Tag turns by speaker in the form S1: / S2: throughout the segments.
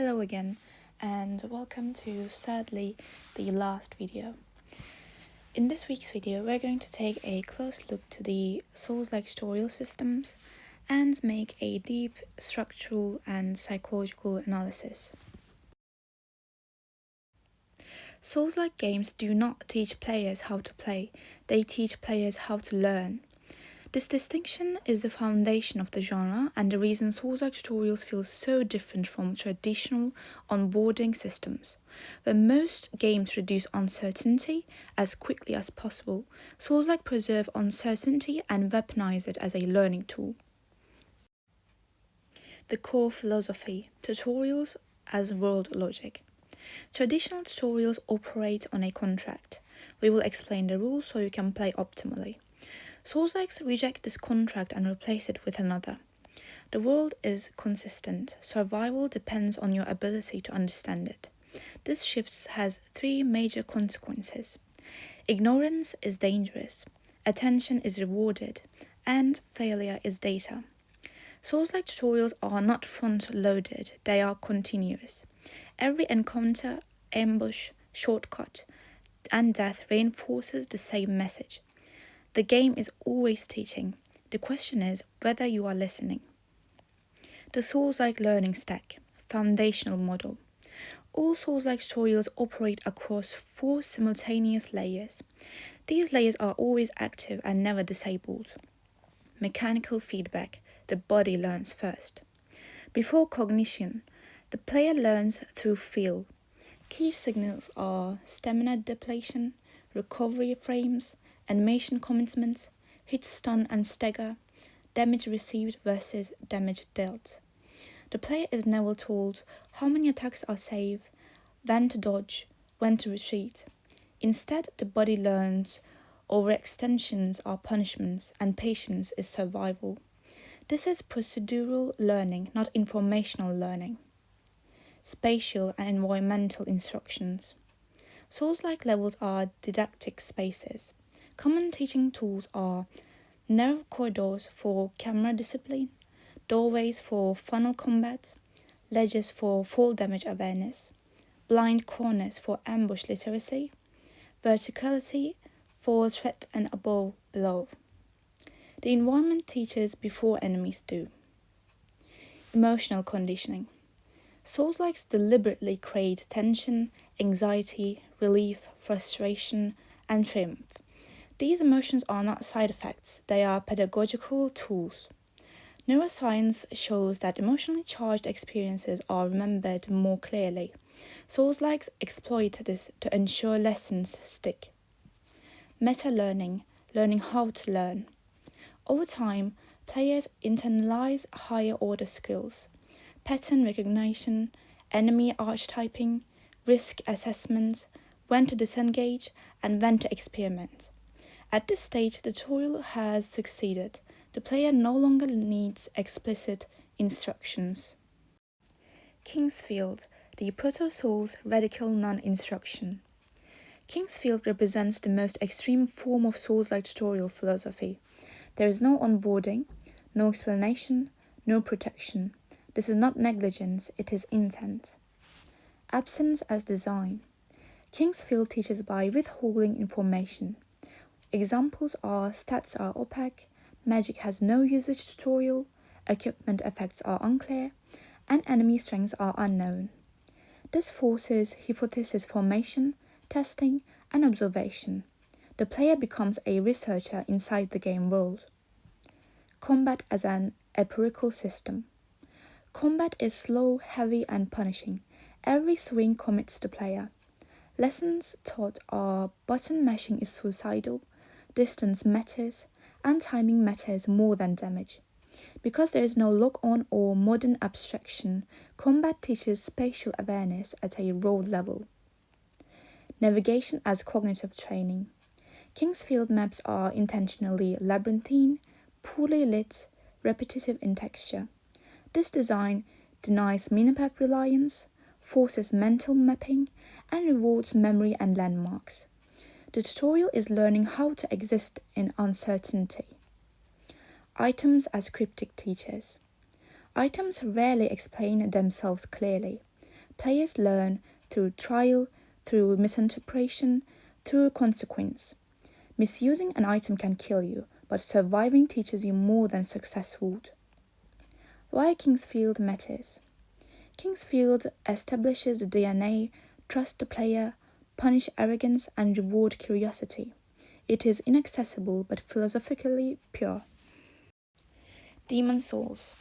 S1: Hello again, and welcome to sadly the last video. In this week's video, we're going to take a close look to the Soulslike tutorial systems and make a deep structural and psychological analysis. Soulslike games do not teach players how to play, they teach players how to learn. This distinction is the foundation of the genre and the reason Soulslike tutorials feel so different from traditional onboarding systems. Where most games reduce uncertainty as quickly as possible, Soulslike preserve uncertainty and weaponize it as a learning tool. The core philosophy: tutorials as world logic. Traditional tutorials operate on a contract. We will explain the rules so you can play optimally. Soulslikes reject this contract and replace it with another. The world is consistent. Survival depends on your ability to understand it. This shift has three major consequences. Ignorance is dangerous, attention is rewarded, and failure is data. Soulslike tutorials are not front-loaded, they are continuous. Every encounter, ambush, shortcut, and death reinforces the same message. The game is always teaching. The question is whether you are listening. The Soulslike learning stack, foundational model. All Soulslike tutorials operate across 4 simultaneous layers. These layers are always active and never disabled. Mechanical feedback, the body learns first. Before cognition, the player learns through feel. Key signals are stamina depletion, recovery frames, animation commencements, hit, stun and stagger, damage received versus damage dealt. The player is never told how many attacks are safe, when to dodge, when to retreat. Instead, the body learns overextensions are punishments and patience is survival. This is procedural learning, not informational learning. Spatial and environmental instructions. Soulslike levels are didactic spaces. Common teaching tools are narrow corridors for camera discipline, doorways for funnel combat, ledges for fall damage awareness, blind corners for ambush literacy, verticality for threat and above below. The environment teaches before enemies do. Emotional conditioning. Soulslikes deliberately create tension, anxiety, relief, frustration, and triumph. These emotions are not side effects, they are pedagogical tools. Neuroscience shows that emotionally charged experiences are remembered more clearly. Soulslikes exploit this to ensure lessons stick. Meta-learning, learning how to learn. Over time, players internalize higher-order skills. Pattern recognition, enemy archetyping, risk assessment, when to disengage, and when to experiment. At this stage, the tutorial has succeeded. The player no longer needs explicit instructions. Kingsfield, the Proto-Soul's radical non-instruction. Kingsfield represents the most extreme form of Soulslike tutorial philosophy. There is no onboarding, no explanation, no protection. This is not negligence, it is intent. Absence as design. Kingsfield teaches by withholding information. Examples are stats are opaque, magic has no usage tutorial, equipment effects are unclear, and enemy strengths are unknown. This forces hypothesis formation, testing, and observation. The player becomes a researcher inside the game world. Combat as an empirical system. Combat is slow, heavy, and punishing. Every swing commits the player. Lessons taught are button mashing is suicidal, distance matters, and timing matters more than damage. Because there is no lock-on or modern abstraction, combat teaches spatial awareness at a raw level. Navigation as cognitive training. Kingsfield maps are intentionally labyrinthine, poorly lit, repetitive in texture. This design denies minimap reliance, forces mental mapping, and rewards memory and landmarks. The tutorial is learning how to exist in uncertainty. Items as cryptic teachers. Items rarely explain themselves clearly. Players learn through trial, through misinterpretation, through consequence. Misusing an item can kill you, but surviving teaches you more than success would. Why Kingsfield matters. Kingsfield establishes the DNA, trust the player, punish arrogance, and reward curiosity. It is inaccessible but philosophically pure. Demon Souls.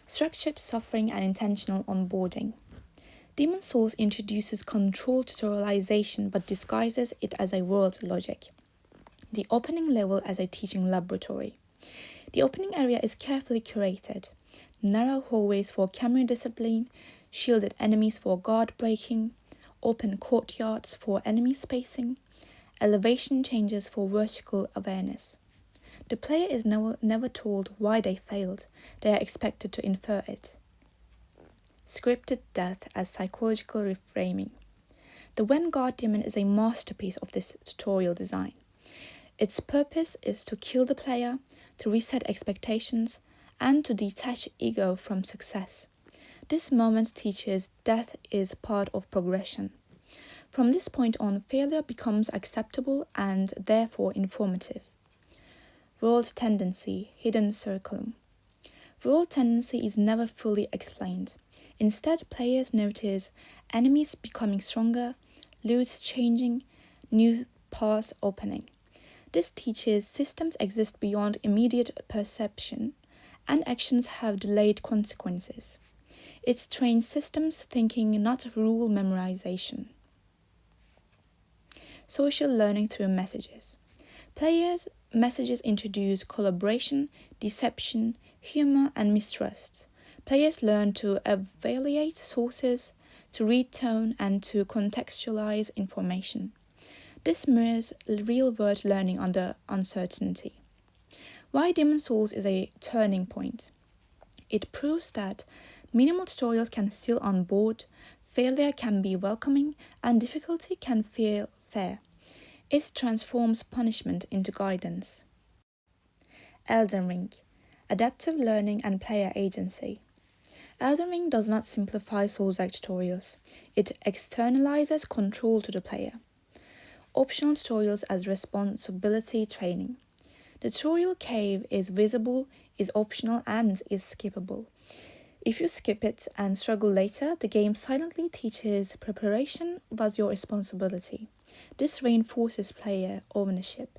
S1: Structured suffering and intentional onboarding. Demon Souls introduces controlled tutorialization but disguises it as a world logic. The opening level as a teaching laboratory. The opening area is carefully curated. Narrow hallways for camera discipline, shielded enemies for guard breaking, open courtyards for enemy spacing, elevation changes for vertical awareness. The player is never told why they failed, they are expected to infer it. Scripted death as psychological reframing. The Vanguard Demon is a masterpiece of this tutorial design. Its purpose is to kill the player, to reset expectations, and to detach ego from success. This moment teaches death is part of progression. From this point on, failure becomes acceptable and therefore informative. World Tendency, Hidden Circle. World Tendency is never fully explained. Instead, players notice enemies becoming stronger, loot changing, new paths opening. This teaches systems exist beyond immediate perception, and actions have delayed consequences. It trains systems thinking, not rule memorization. Social learning through messages. Players' messages introduce collaboration, deception, humor, and mistrust. Players learn to evaluate sources, to read tone, and to contextualize information. This mirrors real-world learning under uncertainty. Why Demon Souls is a turning point. It proves that minimal tutorials can still onboard, failure can be welcoming, and difficulty can feel fair. It transforms punishment into guidance. Elden Ring. Adaptive learning and player agency. Elden Ring does not simplify Soulslike tutorials. It externalizes control to the player. Optional tutorials as responsibility training. The tutorial cave is visible, is optional, and is skippable. If you skip it and struggle later, the game silently teaches preparation was your responsibility. This reinforces player ownership.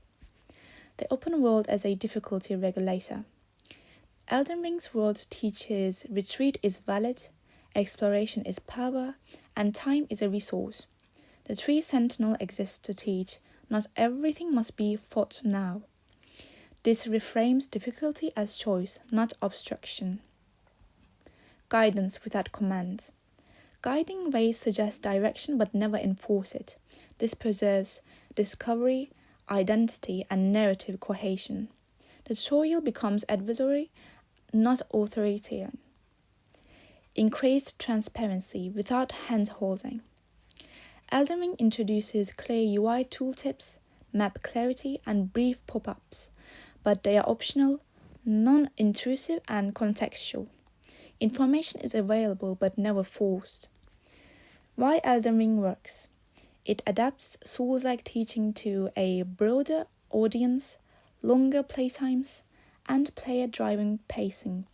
S1: The open world as a difficulty regulator. Elden Ring's world teaches retreat is valid, exploration is power, and time is a resource. The Tree Sentinel exists to teach not everything must be fought now. This reframes difficulty as choice, not obstruction. Guidance without command. Guiding rays suggest direction but never enforce it. This preserves discovery, identity, and narrative cohesion. The tutorial becomes adversary, not authoritarian. Increased transparency without hand-holding. Elden Ring introduces clear UI tooltips, map clarity, and brief pop-ups, but they are optional, non-intrusive, and contextual. Information is available but never forced. Why Elden Ring works. It adapts Souls-like teaching to a broader audience, longer playtimes, and player-driven pacing,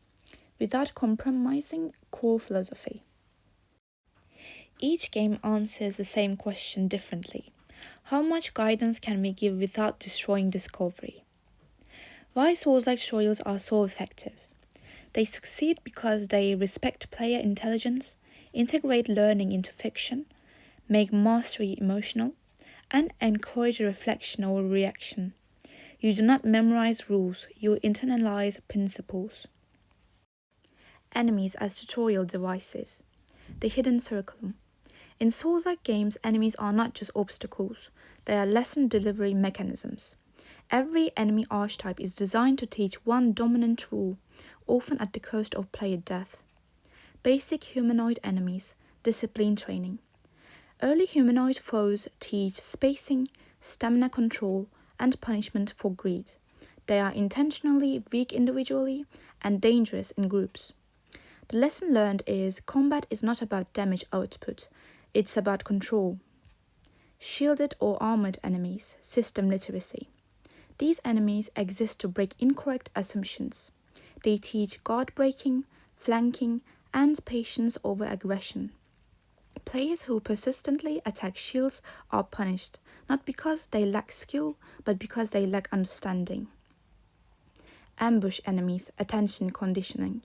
S1: without compromising core philosophy. Each game answers the same question differently. How much guidance can we give without destroying discovery? Why Souls-like tutorials are so effective? They succeed because they respect player intelligence, integrate learning into fiction, make mastery emotional, and encourage reflection over reaction. You do not memorize rules, you internalize principles. Enemies as tutorial devices. The Hidden Circle. In Souls-like games, enemies are not just obstacles, they are lesson delivery mechanisms. Every enemy archetype is designed to teach one dominant rule, often at the cost of player death. Basic humanoid enemies, discipline training. Early humanoid foes teach spacing, stamina control, and punishment for greed. They are intentionally weak individually and dangerous in groups. The lesson learned is combat is not about damage output, it's about control. Shielded or armored enemies, system literacy. These enemies exist to break incorrect assumptions. They teach guard breaking, flanking, and patience over aggression. Players who persistently attack shields are punished, not because they lack skill, but because they lack understanding. Ambush enemies, attention conditioning.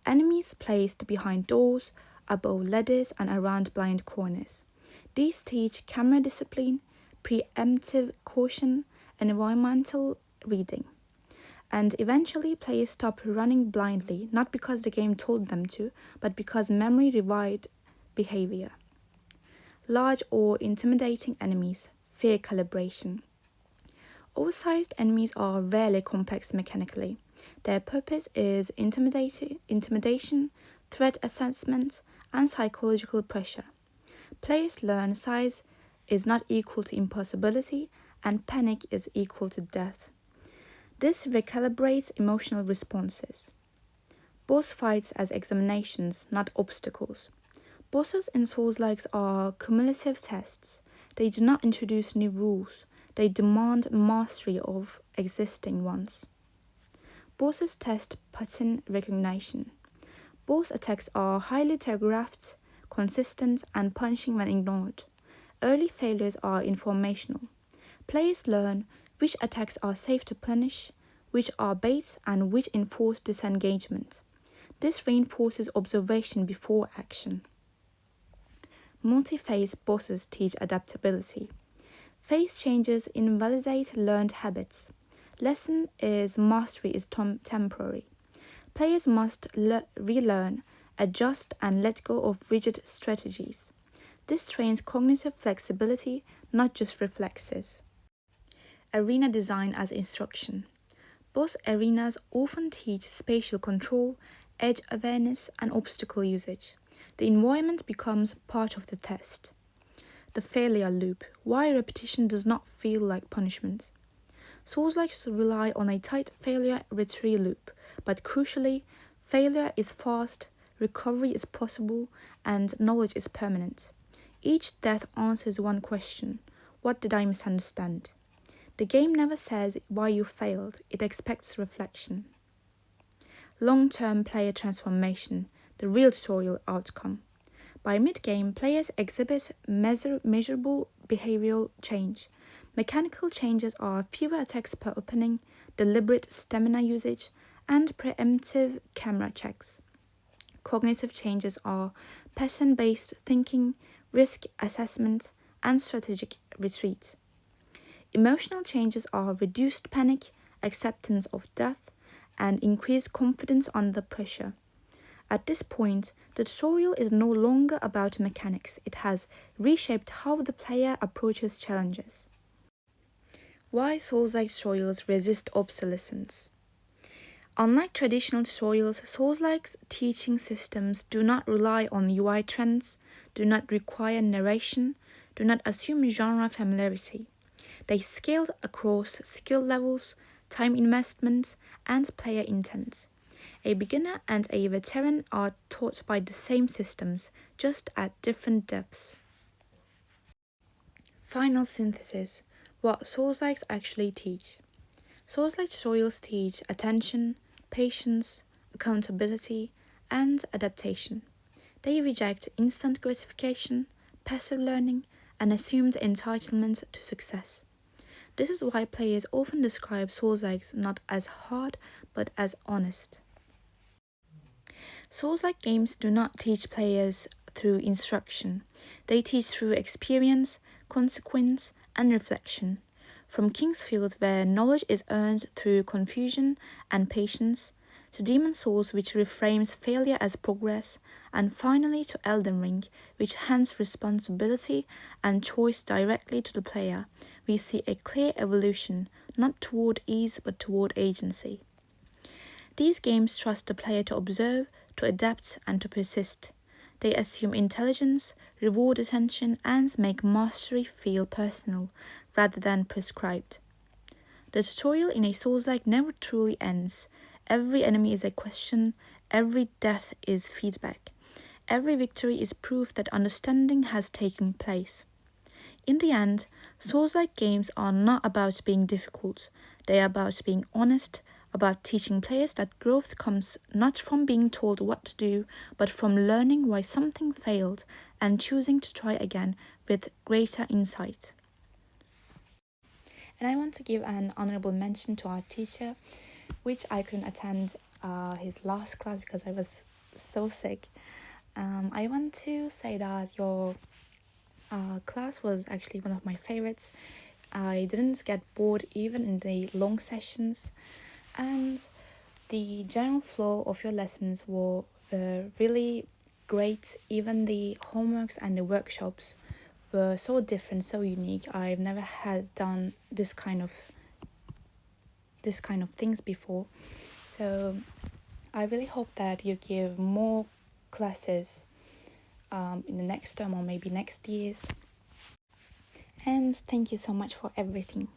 S1: Enemies placed behind doors, above ladders, and around blind corners. These teach camera discipline, preemptive caution, and environmental reading. And eventually, players stop running blindly, not because the game told them to, but because memory rewired behavior. Large or intimidating enemies, fear calibration. Oversized enemies are rarely complex mechanically. Their purpose is intimidation, threat assessment, and psychological pressure. Players learn size is not equal to impossibility and panic is equal to death. This recalibrates emotional responses. Boss fights as examinations, not obstacles. Bosses in Soulslikes are cumulative tests. They do not introduce new rules, they demand mastery of existing ones. Bosses test pattern recognition. Boss attacks are highly telegraphed, consistent, and punishing when ignored. Early failures are informational. Players learn which attacks are safe to punish, which are baits, and which enforce disengagement. This reinforces observation before action. Multi-phase bosses teach adaptability. Phase changes invalidate learned habits. Lesson is mastery is temporary. Players must relearn, adjust, and let go of rigid strategies. This trains cognitive flexibility, not just reflexes. Arena design as instruction. Boss arenas often teach spatial control, edge awareness, and obstacle usage. The environment becomes part of the test. The failure loop, why repetition does not feel like punishment. Soulslikes rely on a tight failure retry loop, but crucially, failure is fast, recovery is possible, and knowledge is permanent. Each death answers one question: what did I misunderstand? The game never says why you failed, it expects reflection. Long-term player transformation, the real tutorial outcome. By mid-game, players exhibit measurable behavioral change. Mechanical changes are fewer attacks per opening, deliberate stamina usage, and preemptive camera checks. Cognitive changes are pattern-based thinking, risk assessment, and strategic retreat. Emotional changes are reduced panic, acceptance of death, and increased confidence under pressure. At this point, the tutorial is no longer about mechanics, it has reshaped how the player approaches challenges. Why Souls-like tutorials resist obsolescence? Unlike traditional tutorials, Souls-like teaching systems do not rely on UI trends, do not require narration, do not assume genre familiarity. They scale across skill levels, time investments, and player intent. A beginner and a veteran are taught by the same systems, just at different depths. Final synthesis: what Soulslikes actually teach. Soulslike tutorials teach attention, patience, accountability, and adaptation. They reject instant gratification, passive learning, and assumed entitlement to success. This is why players often describe Soulslikes not as hard, but as honest. Souls-like games do not teach players through instruction. They teach through experience, consequence, and reflection. From Kingsfield, where knowledge is earned through confusion and patience, to Demon Souls, which reframes failure as progress, and finally to Elden Ring, which hands responsibility and choice directly to the player, we see a clear evolution, not toward ease but toward agency. These games trust the player to observe, to adapt, and to persist. They assume intelligence, reward attention, and make mastery feel personal rather than prescribed. The tutorial in a Souls-like never truly ends. Every enemy is a question, every death is feedback. Every victory is proof that understanding has taken place. In the end, Souls-like games are not about being difficult. They are about being honest, about teaching players that growth comes not from being told what to do, but from learning why something failed and choosing to try again with greater insight. And I want to give an honorable mention to our teacher, which I couldn't attend his last class because I was so sick. I want to say that your class was actually one of my favorites. I didn't get bored even in the long sessions, and the general flow of your lessons were really great. Even the homeworks and the workshops were so different, so unique. I've never had done this kind of things before. So I really hope that you give more classes in the next term or maybe next years. And thank you so much for everything.